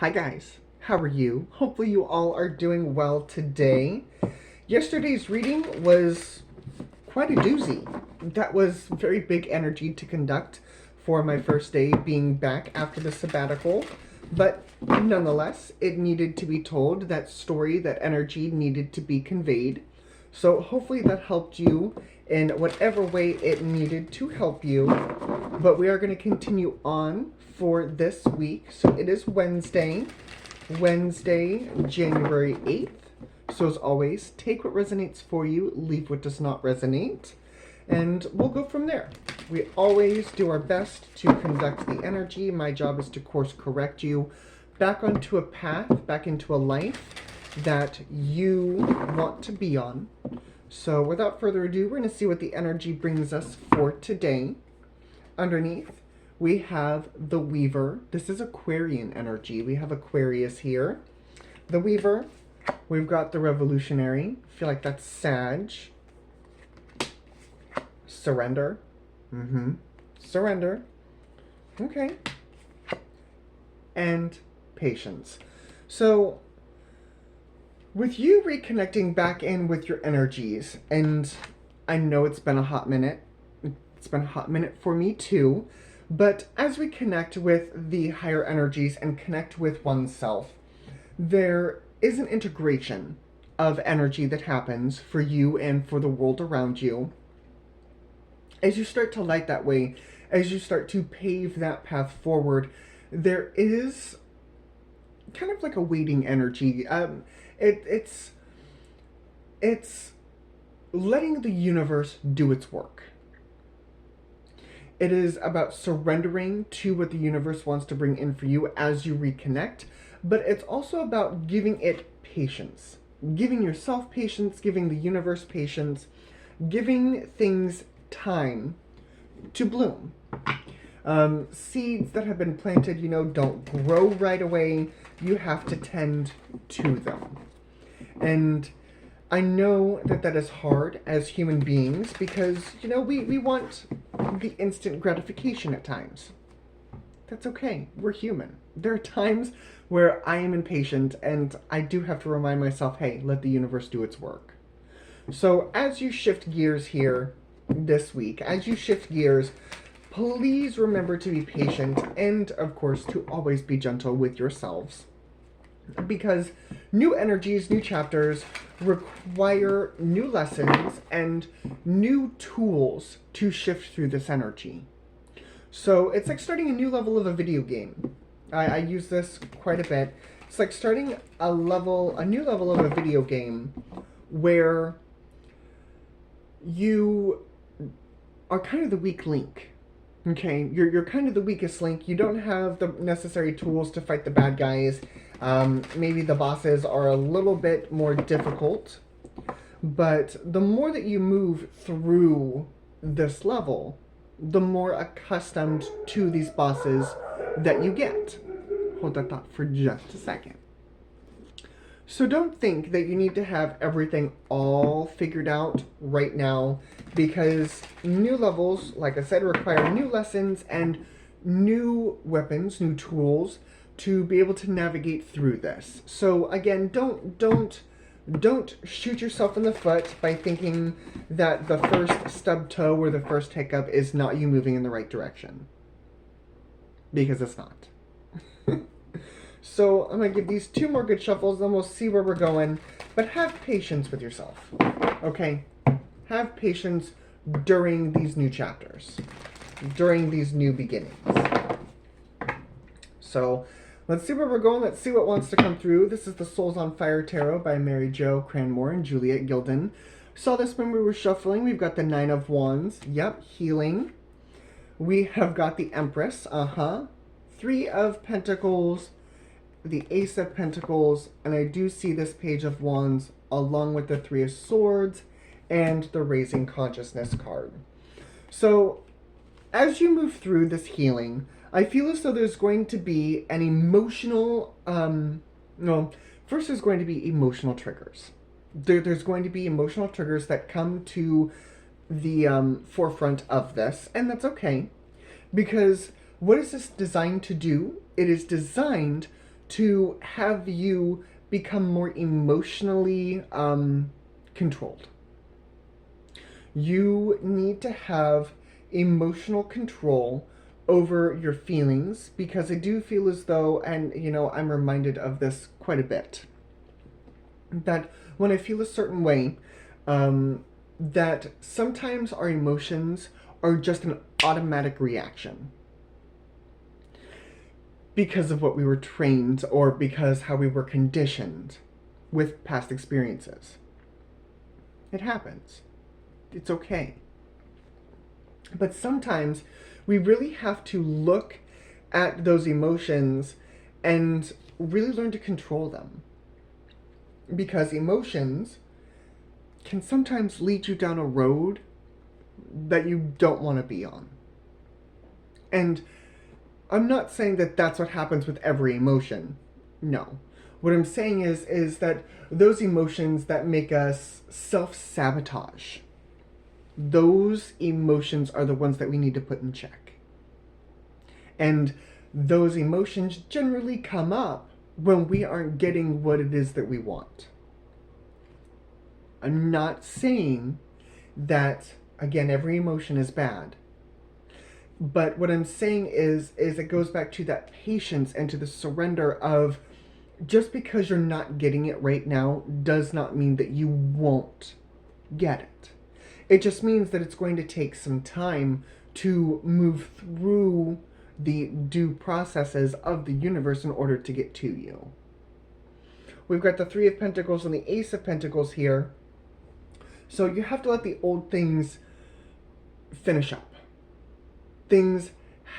Hi guys, how are you? Hopefully you all are doing well today. Yesterday's reading was quite a doozy. That was very big energy to conduct for my first day being back after the sabbatical. But nonetheless, it needed to be told. That story, that energy needed to be conveyed. So hopefully that helped you in whatever way it needed to help you. But we are going to continue on for this week. So it is Wednesday, January 8th. So as always, take what resonates for you, leave what does not resonate, and we'll go from there. We always do our best to conduct the energy. My job is to course correct you back onto a path, back into a life that you want to be on. So without further ado, we're going to see what the energy brings us for today. Underneath, we have the Weaver. This is Aquarian energy. We have Aquarius here. The Weaver. We've got the Revolutionary. I feel like that's Sag. Surrender. Surrender. Okay. And Patience. So, with you reconnecting back in with your energies, and I know it's been a hot minute. It's been a hot minute for me too. But as we connect with the higher energies and connect with oneself, there is an integration of energy that happens for you and for the world around you. As you start to light that way, as you start to pave that path forward, there is kind of like a waiting energy. It's letting the universe do its work. It is about surrendering to what the universe wants to bring in for you as you reconnect, but it's also about giving it patience. Giving yourself patience, giving the universe patience, giving things time to bloom. Seeds that have been planted, don't grow right away. You have to tend to them. And I know that that is hard as human beings because, we want the instant gratification at times. That's okay. We're human. There are times where I am impatient and I do have to remind myself, hey, let the universe do its work. So as you shift gears here this week, as you shift gears, please remember to be patient and, of course, to always be gentle with yourselves. Because new energies, new chapters require new lessons and new tools to shift through this energy. So it's like starting a new level of a video game. I use this quite a bit. It's like starting a new level of a video game where you are kind of the weak link. Okay, you're kind of the weakest link. You don't have the necessary tools to fight the bad guys. Maybe the bosses are a little bit more difficult. But the more that you move through this level, the more accustomed to these bosses that you get. Hold that thought for just a second. So don't think that you need to have everything all figured out right now, because new levels, like I said, require new lessons and new weapons, new tools to be able to navigate through this. So again, don't shoot yourself in the foot by thinking that the first stub toe or the first hiccup is not you moving in the right direction. Because it's not. So I'm going to give these two more good shuffles, then we'll see where we're going. But have patience with yourself, okay? Have patience during these new chapters, during these new beginnings. So let's see where we're going. Let's see what wants to come through. This is the Souls on Fire Tarot by Mary Jo Cranmore and Juliet Gilden. Saw this when we were shuffling. We've got the Nine of Wands. Yep, healing. We have got the Empress. Three of Pentacles, the Ace of Pentacles, and I do see this Page of Wands along with the Three of Swords and the Raising Consciousness card. So as you move through this healing, I feel as though there's going to be an emotional, first there's going to be emotional triggers. There's going to be emotional triggers that come to the forefront of this, and that's okay. Because what is this designed to do? It is designed to have you become more emotionally controlled. You need to have emotional control over your feelings, because I do feel as though, and I'm reminded of this quite a bit, that when I feel a certain way, that sometimes our emotions are just an automatic reaction because of what we were trained, or because how we were conditioned with past experiences. It happens. It's okay. But sometimes we really have to look at those emotions and really learn to control them. Because emotions can sometimes lead you down a road that you don't want to be on. And I'm not saying that that's what happens with every emotion. No. What I'm saying is that those emotions that make us self-sabotage, those emotions are the ones that we need to put in check. And those emotions generally come up when we aren't getting what it is that we want. I'm not saying that, again, every emotion is bad. But what I'm saying is it goes back to that patience and to the surrender of, just because you're not getting it right now does not mean that you won't get it. It just means that it's going to take some time to move through the due processes of the universe in order to get to you. We've got the Three of Pentacles and the Ace of Pentacles here. So you have to let the old things finish up. Things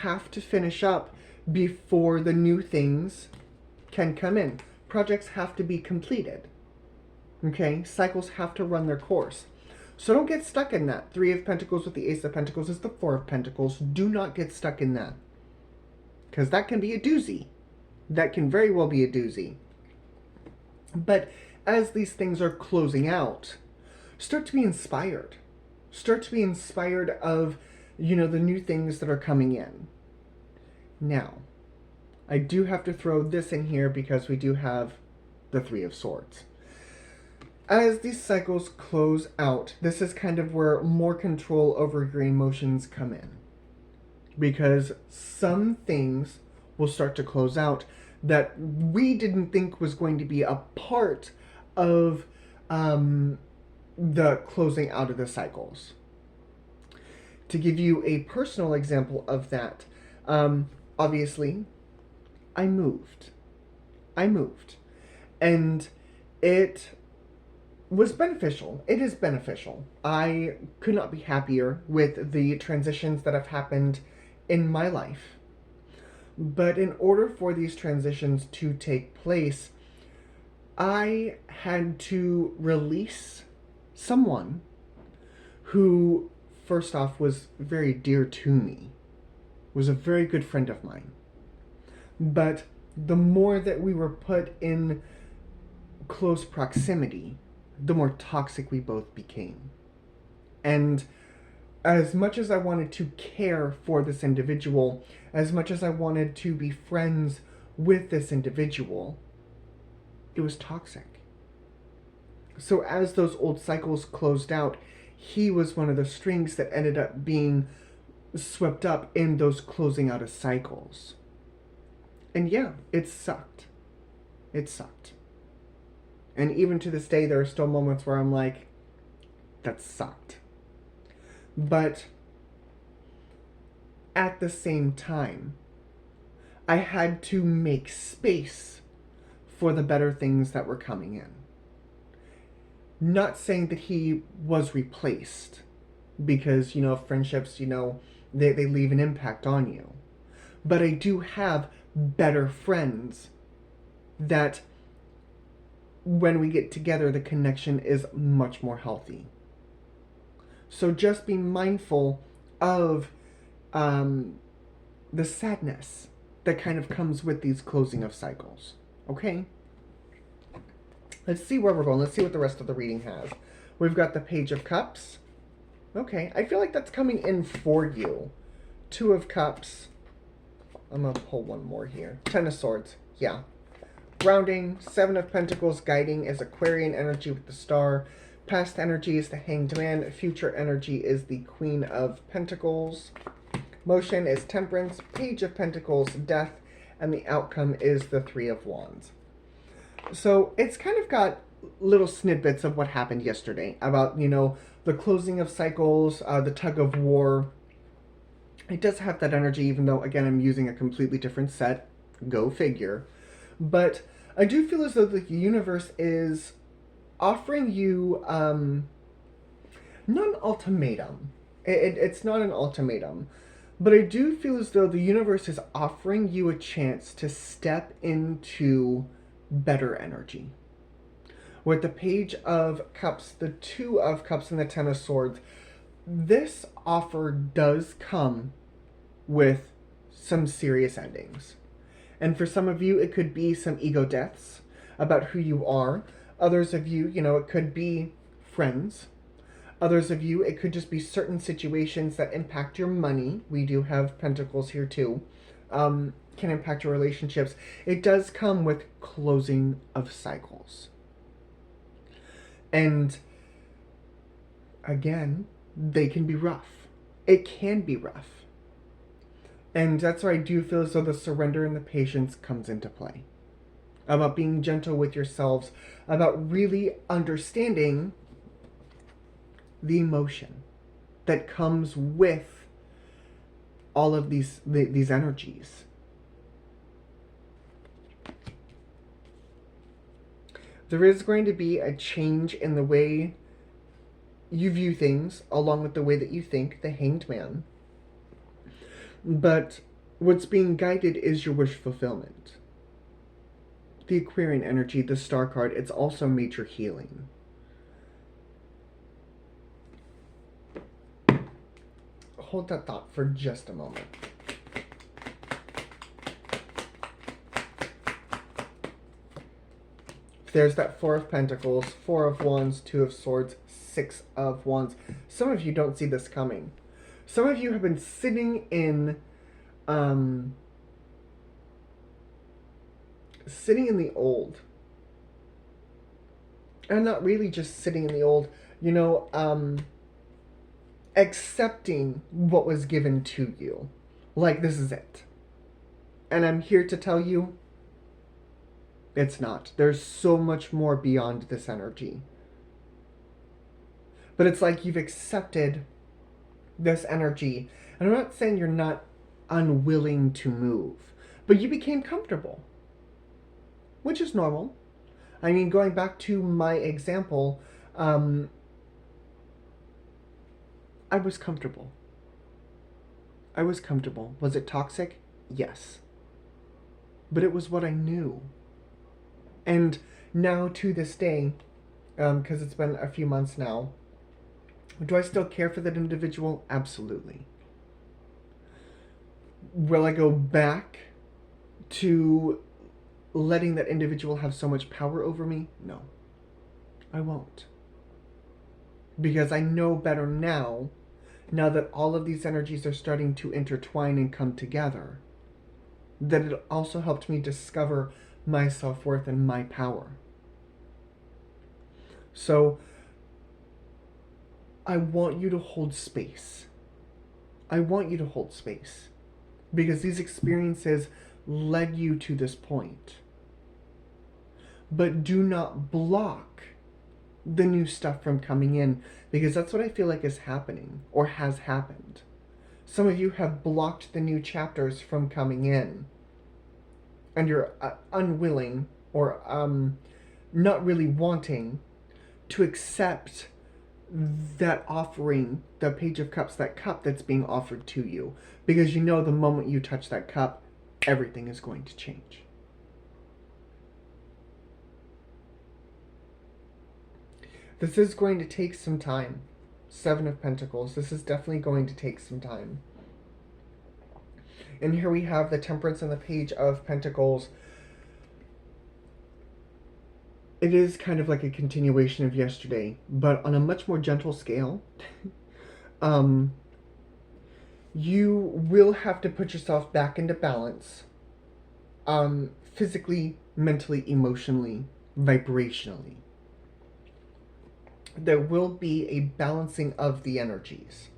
have to finish up before the new things can come in. Projects have to be completed. Okay? Cycles have to run their course. So don't get stuck in that. Three of Pentacles with the Ace of Pentacles is the Four of Pentacles. Do not get stuck in that. Because that can be a doozy. That can very well be a doozy. But as these things are closing out, start to be inspired. Start to be inspired of, the new things that are coming in. Now, I do have to throw this in here because we do have the Three of Swords. As these cycles close out, this is kind of where more control over your emotions come in. Because some things will start to close out that we didn't think was going to be a part of the closing out of the cycles. To give you a personal example of that, obviously, I moved. And it was beneficial. It is beneficial. I could not be happier with the transitions that have happened in my life. But in order for these transitions to take place, I had to release someone who, first off, was very dear to me, was a very good friend of mine. But the more that we were put in close proximity, the more toxic we both became. And as much as I wanted to care for this individual, as much as I wanted to be friends with this individual, it was toxic. So as those old cycles closed out, he was one of the strings that ended up being swept up in those closing out of cycles. And yeah, it sucked. It sucked. And even to this day, there are still moments where I'm like, that sucked. But at the same time, I had to make space for the better things that were coming in. Not saying that he was replaced, because, friendships, they leave an impact on you. But I do have better friends that when we get together, the connection is much more healthy. So just be mindful of the sadness that kind of comes with these closing of cycles. Okay? Let's see where we're going. Let's see what the rest of the reading has. We've got the Page of Cups. Okay, I feel like that's coming in for you. Two of Cups. I'm going to pull one more here. Ten of Swords. Yeah. Grounding, Seven of Pentacles. Guiding is Aquarian energy with the star. Past energy is the Hanged Man. Future energy is the Queen of Pentacles. Motion is Temperance. Page of Pentacles, Death. And the outcome is the Three of Wands. So it's kind of got little snippets of what happened yesterday about, the closing of cycles, the tug of war. It does have that energy, even though, again, I'm using a completely different set. Go figure. But I do feel as though the universe is offering you not an ultimatum. It's not an ultimatum. But I do feel as though the universe is offering you a chance to step into better energy. With the Page of Cups, the Two of Cups, and the Ten of Swords, this offer does come with some serious endings. And for some of you, it could be some ego deaths about who you are. Others of you, it could be friends. Others of you, it could just be certain situations that impact your money. We do have pentacles here too. Can impact your relationships. It does come with closing of cycles. And again, they can be rough. It can be rough. And that's why I do feel as though the surrender and the patience comes into play. About being gentle with yourselves, about really understanding the emotion that comes with all of these energies. There is going to be a change in the way you view things, along with the way that you think, the Hanged Man. But what's being guided is your wish fulfillment. The Aquarian energy, the Star card, it's also major healing. Hold that thought for just a moment. There's that Four of Pentacles, Four of Wands, Two of Swords, Six of Wands. Some of you don't see this coming. Some of you have been sitting in the old. And not really just sitting in the old, accepting what was given to you. Like, this is it. And I'm here to tell you, it's not. There's so much more beyond this energy. But it's like you've accepted this energy. And I'm not saying you're not unwilling to move, but you became comfortable, which is normal. I mean, going back to my example, I was comfortable. Was it toxic? Yes. But it was what I knew. And now to this day, because it's been a few months now, do I still care for that individual? Absolutely. Will I go back to letting that individual have so much power over me? No. I won't. Because I know better now that all of these energies are starting to intertwine and come together, that it also helped me discover my self-worth and my power. So I want you to hold space. I want you to hold space. Because these experiences led you to this point. But do not block the new stuff from coming in, because that's what I feel like is happening, or has happened. Some of you have blocked the new chapters from coming in, and you're unwilling, or not really wanting to accept that offering, the Page of Cups, that cup that's being offered to you, because you know the moment you touch that cup, everything is going to change. This is going to take some time. Seven of Pentacles. This is definitely going to take some time. And here we have the Temperance and the Page of Pentacles. It is kind of like a continuation of yesterday, but on a much more gentle scale. You will have to put yourself back into balance physically, mentally, emotionally, vibrationally. There will be a balancing of the energies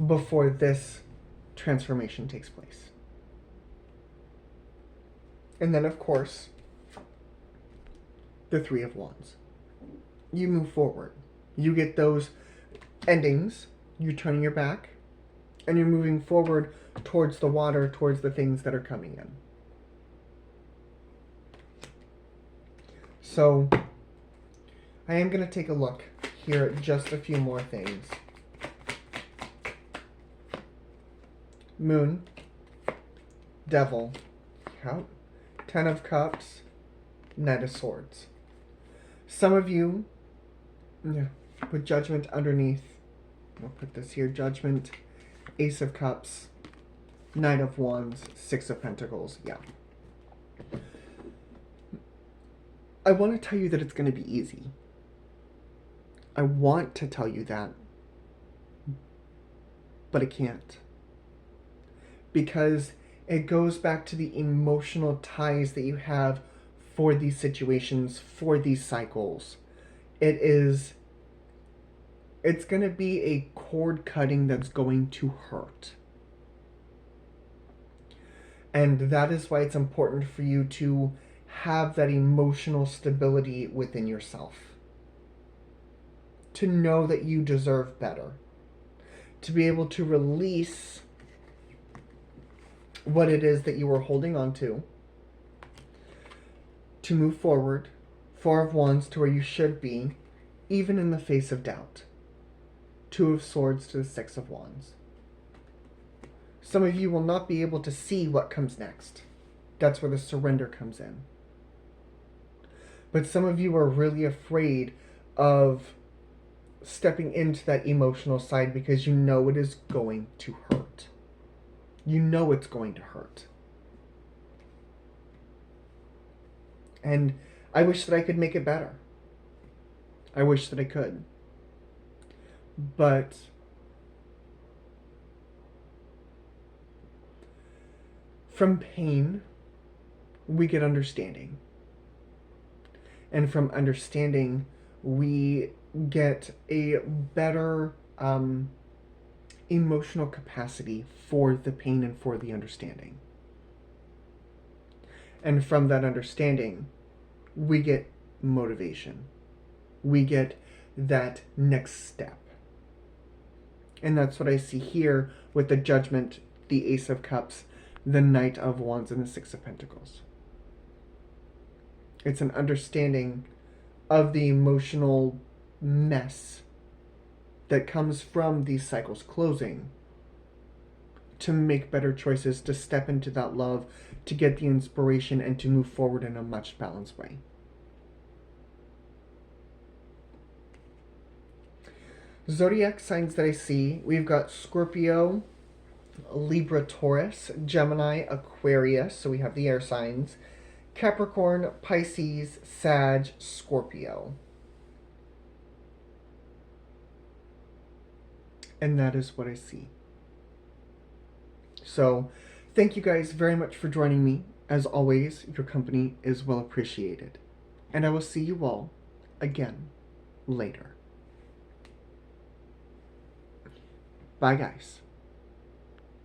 before this transformation takes place. And then, of course, the Three of Wands. You move forward. You get those endings. You're turning your back. And you're moving forward towards the water, towards the things that are coming in. So, I am going to take a look here at just a few more things. Moon. Devil. Yep. 10 of Cups. Knight of Swords. Some of you, put Judgment underneath. I'll put this here. Judgment. Ace of Cups. Knight of Wands. 6 of Pentacles. Yeah. I want to tell you that it's going to be easy. I want to tell you that. But I can't. Because it goes back to the emotional ties that you have for these situations, for these cycles. It's going to be a cord cutting that's going to hurt. And that is why it's important for you to have that emotional stability within yourself. To know that you deserve better. To be able to release what it is that you were holding on to move forward, 4 of Wands to where you should be, even in the face of doubt. 2 of Swords to the 6 of Wands. Some of you will not be able to see what comes next. That's where the surrender comes in. But some of you are really afraid of stepping into that emotional side because you know it is going to hurt. You know it's going to hurt. And I wish that I could make it better. I wish that I could. But from pain, we get understanding. And from understanding, we get a better emotional capacity for the pain and for the understanding. And from that understanding, we get motivation. We get that next step. And that's what I see here with the Judgment, the Ace of Cups, the Knight of Wands, and the 6 of Pentacles. It's an understanding of the emotional mess that comes from these cycles closing to make better choices, to step into that love, to get the inspiration, and to move forward in a much balanced way. Zodiac signs that I see, we've got Scorpio, Libra, Taurus, Gemini, Aquarius, so we have the air signs, Capricorn, Pisces, Sag, Scorpio. And that is what I see. So, thank you guys very much for joining me. As always, your company is well appreciated. And I will see you all again later. Bye, guys.